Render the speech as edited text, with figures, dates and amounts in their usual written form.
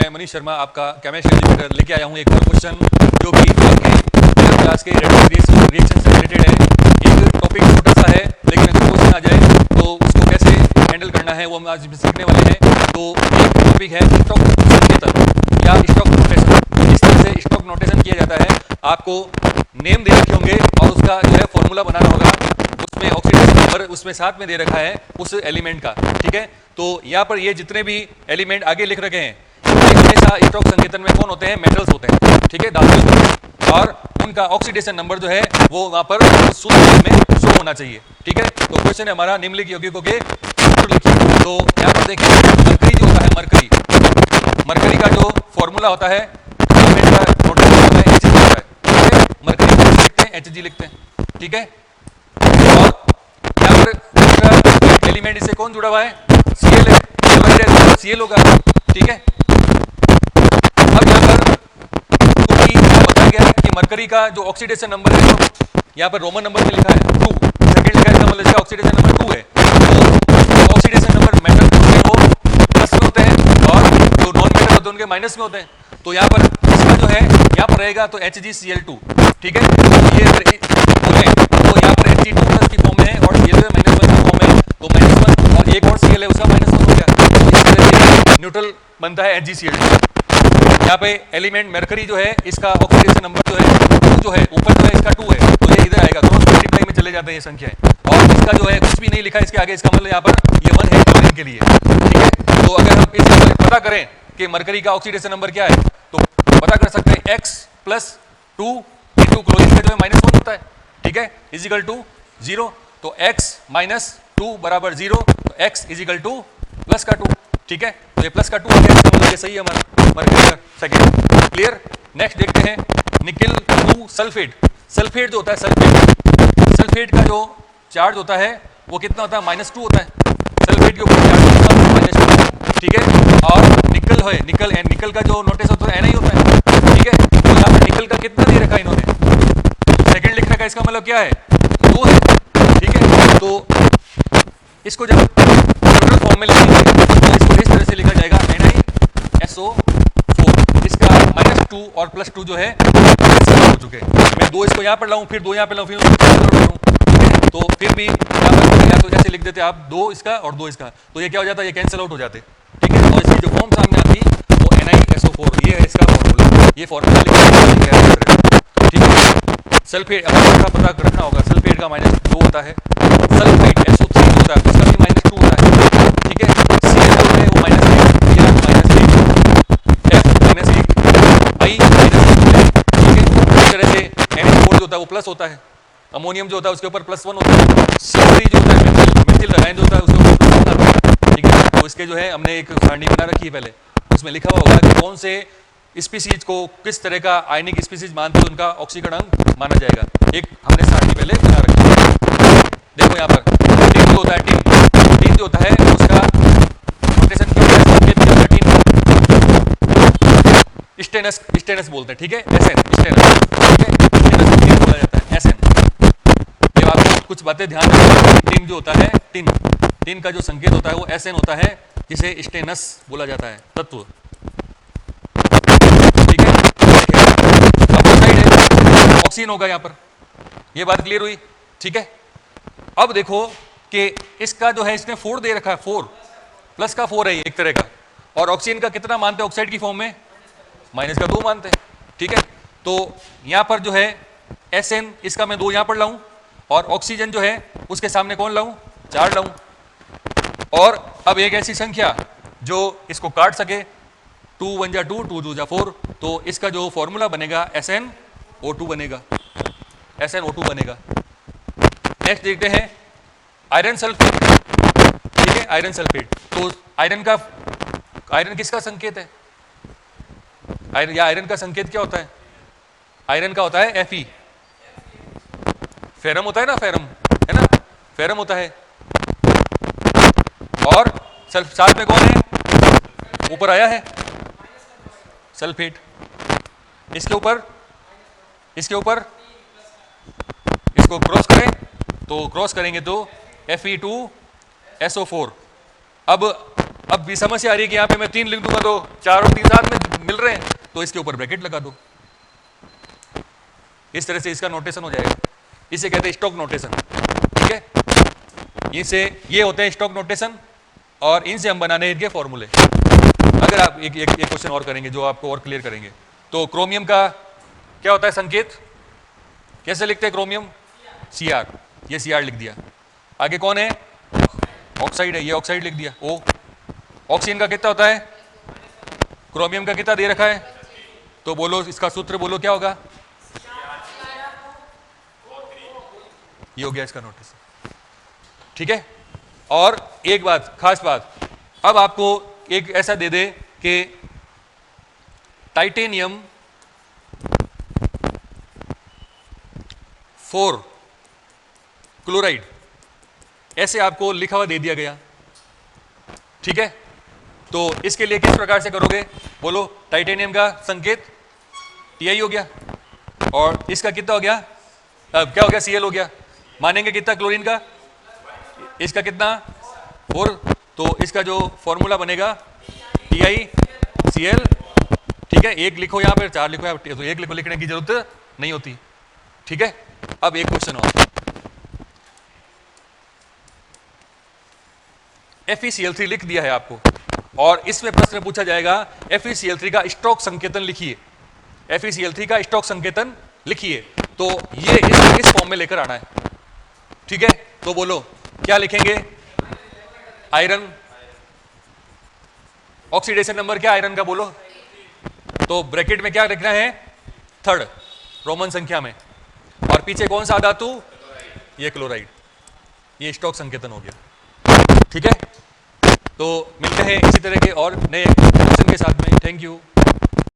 मैं मनीष शर्मा आपका chemistry educator लेके आया हूँ एक और क्वेश्चन जो कि आपके क्लास के रिएक्शन से रिलेटेड है। एक टॉपिक छोटा सा है लेकिन अगर क्वेश्चन आ जाए तो उसको कैसे हैंडल करना है वो हम आज सीखने वाले हैं। तो एक टॉपिक है स्टॉक संकेतन या स्टॉक नोटेशन। इस तरह से स्टॉक नोटेशन किया जाता है। आपको नेम दे रखे होंगे और उसका जो है फॉर्मूला बनाना होगा। उसमें ऑक्सीडेशन नंबर उसमें साथ में दे रखा है उस एलिमेंट का, ठीक है। तो यहाँ पर ये जितने भी एलिमेंट आगे लिख रखे हैं हमेशा स्टॉक संकेतन में कौन होते हैं? मेटल्स होते हैं, ठीक है, धातु, और उनका ऑक्सीडेशन नंबर जो है वो वहां पर सूत्र में शो होना चाहिए, ठीक है। तो क्वेश्चन है हमारा निम्नलिखित यौगिकों के सूत्र लिखिए। तो यहाँ पर देखिए मरकरी जो होता है, मरकरी का जो फॉर्मूला होता है एलिमेंट का नोटेशन होता है Hg होता है, ठीक है। मरकरी को लिखते हैं Hg लिखते हैं, ठीक है। और यहाँ पर दूसरा एलिमेंट इससे कौन जुड़ा हुआ है? Cl है, Cl होगा, ठीक है। अब यहाँ पर बताया गया है कि मरकरी का जो ऑक्सीडेशन नंबर है यहाँ पर रोमन नंबर में लिखा है 2, सेकंड लिखा है, इसका मतलब इसका ऑक्सीडेशन नंबर 2 है। तो ऑक्सीडेशन नंबर मेटल होते हैं वो प्लस में होते हैं और जो नॉन मेटल होते हैं उनके माइनस में होते हैं। तो यहाँ पर इसका जो है यहाँ पर रहेगा तो HgCl2, ठीक है। ये बोले तो यहाँ पर Hg2+ की फॉर्म में है और ये -1 की फॉर्म में, तो -1 और एक और Cl है उसका -1 हो गया। तो इस तरह से न्यूट्रल बनता है HgCl2। यहाँ पे एलिमेंट मरकरी जो है इसका ऑक्सीडेशन नंबर जो है 2 जो है, ऊपर जो है इसका 2 है, तो ये इधर आएगा, क्रॉस मल्टीप्लाई में चले जाते हैं ये संख्याएं। और इसका जो है कुछ भी नहीं लिखा है इसके आगे, इसका मतलब यहाँ पर ये 1 है क्लोरीन के लिए, ठीक है। तो अगर हम इसका पता करें कि मरकरी का ऑक्सीडेशन नंबर क्या है तो पता कर सकते हैं x + 2 × क्लोरीन का जो है -1 होता है, ठीक है, = 0। तो x - 2 = 0, तो x = +2, ठीक है। तो ये +2 आ गया, इसका मतलब ये सही है हमारा मरकरी का सेकंड। क्लियर। नेक्स्ट देखते हैं निकेल 2 सल्फेट। सल्फेट जो होता है सल्फेट का जो चार्ज होता है वो कितना होता है? -2 होता है। सल्फेट के ऊपर चार्ज होता है -2, ठीक है। और निकल है, निकल का जो नोटेशन होता है Na होता है, ठीक है। तो यहाँ पर निकल का कितना दे रखा है इन्होंने? सेकंड लिख रखा है, इसका मतलब क्या है? 2 है, ठीक है। तो इसको जब न्यूट्रल फॉर्म में लिखेंगे तो इसको इस तरह से लिखा जाएगा NiSO4। इसका -2 और +2 जो है हो चुके हैं। मैं 2 इसको यहाँ पर लाऊं, फिर 2 यहाँ पर लाऊं, फिर ठीक है। तो फिर भी यहाँ पर या तो जैसे लिख देते आप 2 इसका और 2 इसका, तो ये क्या हो जाता है? ये कैंसिल आउट हो जाते, ठीक है। और इसकी जो फॉर्म सामने आती वो NiSO4, ये है इसका फॉर्मूला। ये फॉर्मूला लिखा, ठीक है। सल्फेट का पता रखना होगा, सल्फेट का -2 होता है, सल्फेट SO3 होता है उसका भी -2 होता है, ठीक है। Cl जो है वो -1, F -1, I -1, ठीक है। इस तरह से NH4 जो होता है वो प्लस होता है, अमोनियम जो होता है उसके ऊपर +1 होता है, CO3 जो होता है मेथिल रसायन जो होता है उसके ऊपर +1 आता है, ठीक है। तो इसके जो है हमने एक सारणी बना रखी है पहले, उसमें लिखा हुआ होगा कि कौन से स्पीसीज को किस तरह का आयनिक स्पीसीज मानते हैं उनका ऑक्सीकरण अंक माना जाएगा। एक हमने सारणी पहले बना रखी है। देखो यहाँ पर टिन जो होता है, टिन जो होता है उसका नोटेशन क्या होता है? संकेत क्या होता है? टिन स्टेनस बोलते हैं, ठीक है। SN स्टेनस, ठीक है, स्टेनस संकेत बोला जाता है SN। ये आपको कुछ बातें ध्यान रखना। टिन जो होता है, टिन का जो संकेत होता है वो SN होता है, जिसे स्टेनस बोला जाता है तत्व, ठीक है। ऑक्सीजन होगा यहाँ पर, ये बात क्लियर हुई, ठीक है। अब देखो कि इसका जो है इसने 4 दे रखा है, 4 प्लस का 4 है एक तरह का, और ऑक्सीजन का कितना मानते हैं ऑक्साइड की फॉर्म में? -2 मानते हैं, ठीक है। तो यहाँ पर जो है SN इसका मैं 2 यहाँ पर लाऊं और ऑक्सीजन जो है उसके सामने कौन लाऊं? 4 लाऊं। और अब एक ऐसी संख्या जो इसको काट सके, 2 × 1 = 2, 2 × 2 = 4, तो इसका जो फॉर्मूला बनेगा SnO2 बनेगा, SnO2 बनेगा। नेक्स्ट देखते हैं आयरन सल्फेट, ठीक है, आयरन सल्फेट। तो आयरन किसका संकेत है? आयरन का संकेत क्या होता है? आयरन का होता है Fe, फेरम होता है ना, फेरम है ना, फेरम होता है। और साथ में कौन है? ऊपर आया है सल्फेट, इसके ऊपर इसको क्रॉस करें तो क्रॉस करेंगे तो Fe2SO4। अब अब भी समस्या आ रही है कि यहां पे मैं 3 लिख दूंगा तो 4 और 3 साथ में मिल रहे हैं, तो इसके ऊपर ब्रैकेट लगा दो। इस तरह से इसका नोटेशन हो जाएगा। इसे कहते हैं स्टॉक नोटेशन। ठीक है, इसे ये होते हैं स्टॉक नोटेशन और इनसे हम बनाने इनके फॉर्मूले। अगर आप एक क्वेश्चन और करेंगे जो आपको और क्लियर करेंगे, तो क्रोमियम का क्या होता है संकेत, कैसे लिखते हैं क्रोमियम? Cr, ये Cr लिख दिया। आगे कौन है? ऑक्साइड है, ये ऑक्साइड लिख दिया O। ऑक्सीजन का कितना होता है? क्रोमियम का कितना दे रखा है? तो बोलो इसका सूत्र बोलो क्या होगा? ये हो गया इसका नोटिस। ठीक है, और एक बात, खास बात, अब आपको एक ऐसा दे दे कि टाइटेनियम 4 क्लोराइड, ऐसे आपको लिखा हुआ दे दिया गया। ठीक है, तो इसके लिए किस प्रकार से करोगे? बोलो, टाइटेनियम का संकेत Ti हो गया, और इसका कितना हो गया? अब क्या हो गया? Cl हो गया। मानेंगे कितना क्लोरीन का? इसका कितना? 4। तो इसका जो फॉर्मूला बनेगा TiCl। ठीक है, एक लिखो यहाँ पे, 4 लिखो यहाँ पे, तो एक लिखो, लिखने की जरूरत नहीं होती। ठीक है, अब एक क्वेश्चन और, FeCl3 लिख दिया है आपको, और इसमें प्रश्न पूछा जाएगा FeCl3 का स्टॉक संकेतन लिखिए। FeCl3 का स्टॉक संकेतन लिखिए, तो ये इस फॉर्म में लेकर आना है। ठीक है, तो बोलो क्या लिखेंगे? आयरन। ऑक्सीडेशन नंबर क्या आयरन का बोलो? तो ब्रैकेट में क्या लिखना है? 3rd रोमन संख्या में, और पीछे कौन सा धातु? ये क्लोराइड। ये स्टॉक संकेतन हो गया। ठीक है, तो मिलते हैं इसी तरह के और नए क्वेश्चन के साथ में। Thank you.